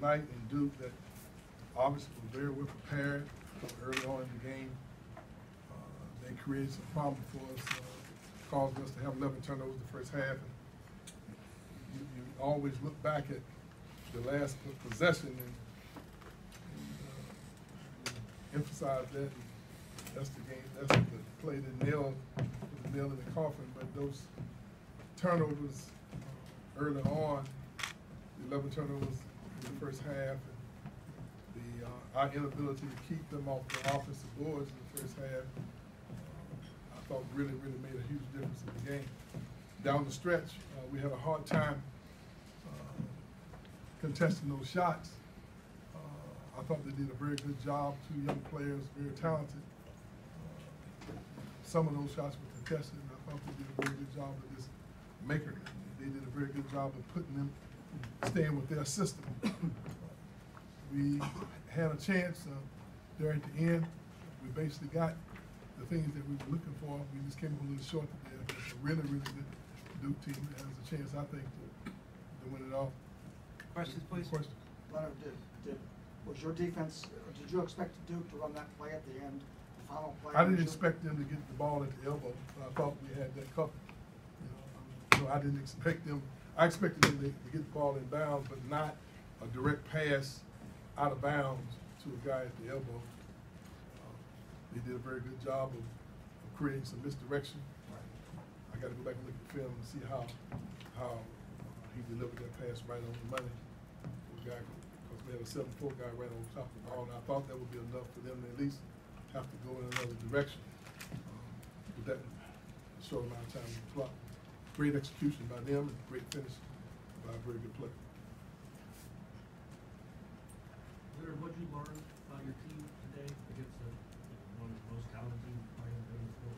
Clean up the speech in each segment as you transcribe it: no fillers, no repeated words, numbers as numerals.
night in Duke that obviously were very well prepared early on in the game. They created some problems for us, caused us to have 11 turnovers the first half. And you always look back at the last possession and emphasize that. That's the game. That's the play that nailed the nail in the coffin. But those turnovers early on, the 11 turnovers in the first half, and our inability to keep them off the offensive boards in the first half, I thought really made a huge difference in the game. Down the stretch, we had a hard time contesting those shots. I thought they did a very good job. Two young players, very talented. Some of those shots were contested, and I thought they did a very good job of just making them. They did a very good job of putting them, staying with their system. We had a chance there at the end. We basically got the things that we were looking for. We just came up a little short there. It's a really good Duke team that has a chance, I think, to win it all. Questions, please? Questions? Leonard, was your defense, did you expect Duke to run that play at the end, the final play? I didn't expect them to get the ball at the elbow. I thought we had that covered. So I didn't expect them. I expected them to get the ball in bounds, but not a direct pass out of bounds to a guy at the elbow. They did a very good job of creating some misdirection. I got to go back and look at the film and see how he delivered that pass right on the money. The guy, because we had a 7-4 guy right on top of the ball, and I thought that would be enough for them to at least have to go in another direction. With that short amount of time on the clock. Great execution by them and great finish by a very good player. Leonard, what did you learn about your team today against one of the most talented teams playing in the sport?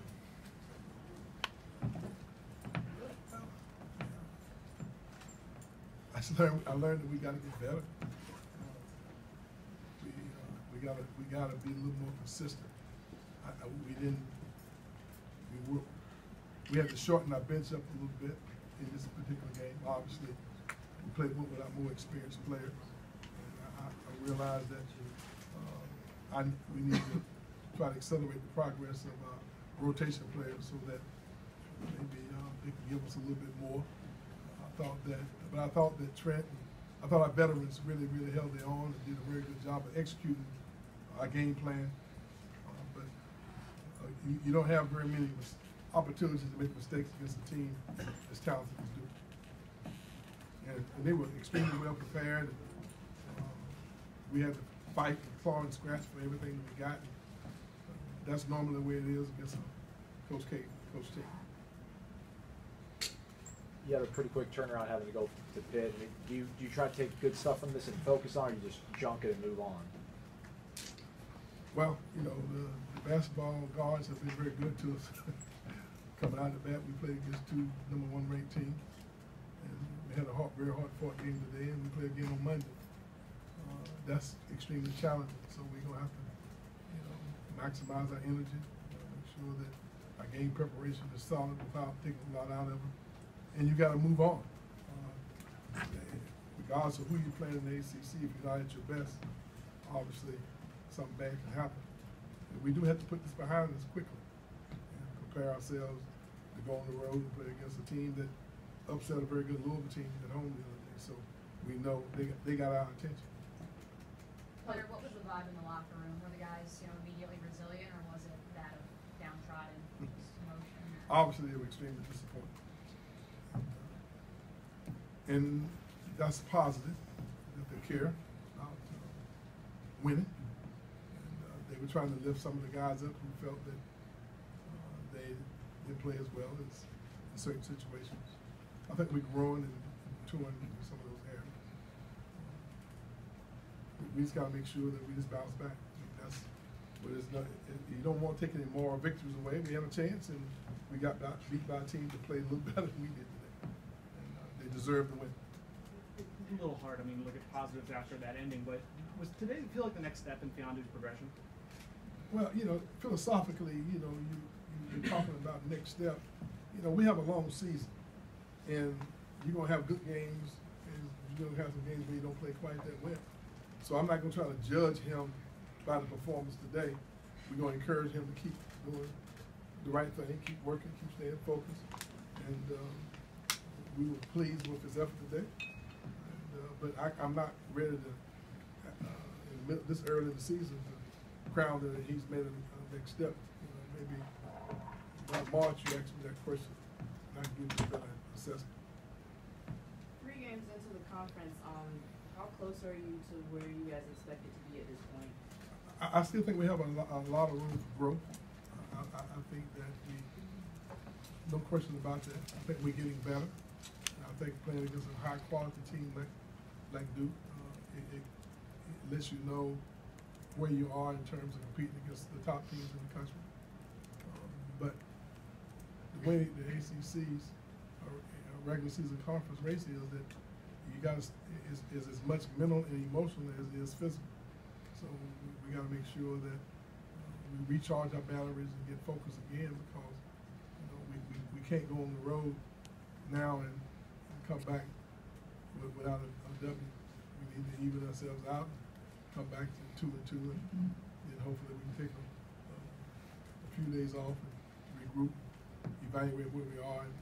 I learned that we got to get better. We got to be a little more consistent. We had to shorten our bench up a little bit in this particular game. Obviously, we played with our more experienced players. And I realized that we need to try to accelerate the progress of our rotation players so that maybe they can give us a little bit more. I thought that Trent, I thought our veterans really held their own and did a very good job of executing our game plan. But you don't have very many opportunities to make mistakes against a team as talented as Duke. And they were extremely well prepared. We had to fight and claw and scratch for everything that we got. That's normally the way it is against Coach K, Coach T. You had a pretty quick turnaround having to go to Pitt. Do you try to take good stuff from this and focus on it, or you just junk it and move on? Well, the basketball guards have been very good to us. Coming out of the bat, we played against two #1 ranked teams. And we had a very hard-fought game today, and we play again on Monday. That's extremely challenging, so we're going to have to maximize our energy, make sure that our game preparation is solid without taking a lot out of it. And you got to move on. Regardless of who you're playing in the ACC, if you're not at your best, obviously something bad can happen. And we do have to put this behind us quickly and prepare ourselves to go on the road and play against a team that upset a very good Louisville team at home the other day. So we know they got our attention. Leonard, what was the vibe in the locker room? Were the guys, immediately resilient, or was it that of downtrodden, emotion? Obviously, they were extremely disappointed. And that's positive that they care about winning. And they were trying to lift some of the guys up who felt that they didn't play as well as in certain situations. I think we're growing and maturing in some of those areas. We just got to make sure that we just bounce back. That's what it's not. You don't want to take any more victories away. We had a chance, and we got beat by a team that played a little better than we did today. They deserve to win. A little hard, look at positives after that ending, but was today feel like the next step in Fiondu's progression? Well, philosophically, you're talking about next step. We have a long season, and you're going to have good games, and you're gonna have some games where you don't play quite that well. So I'm not gonna try to judge him by the performance today. We're gonna encourage him to keep doing the right thing, keep working, keep staying focused. And we were pleased with his effort today. And, but I'm not ready to, this early in the season, to crown that he's made a next step. You know, maybe by March you ask me that question, and I can give you a better assessment. 3 games into the conference, how close are you to where you guys expected to be at this point? I still think we have a lot of room for growth. I think that no question about that. I think we're getting better. I think playing against a high quality team like Duke, it lets you know where you are in terms of competing against the top teams in the country. But the way the ACC's regular season conference race is that you got is as much mental and emotional as it is physical. So we got to make sure that we recharge our batteries and get focused again, because you know we can't go on the road now and come back without a W. We need to even ourselves out, come back to 2-2, and hopefully we can take a few days off and regroup, evaluate where we are, and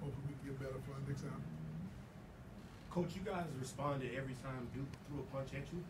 hopefully we can get better for our next outing. Coach, you guys responded every time Duke threw a punch at you.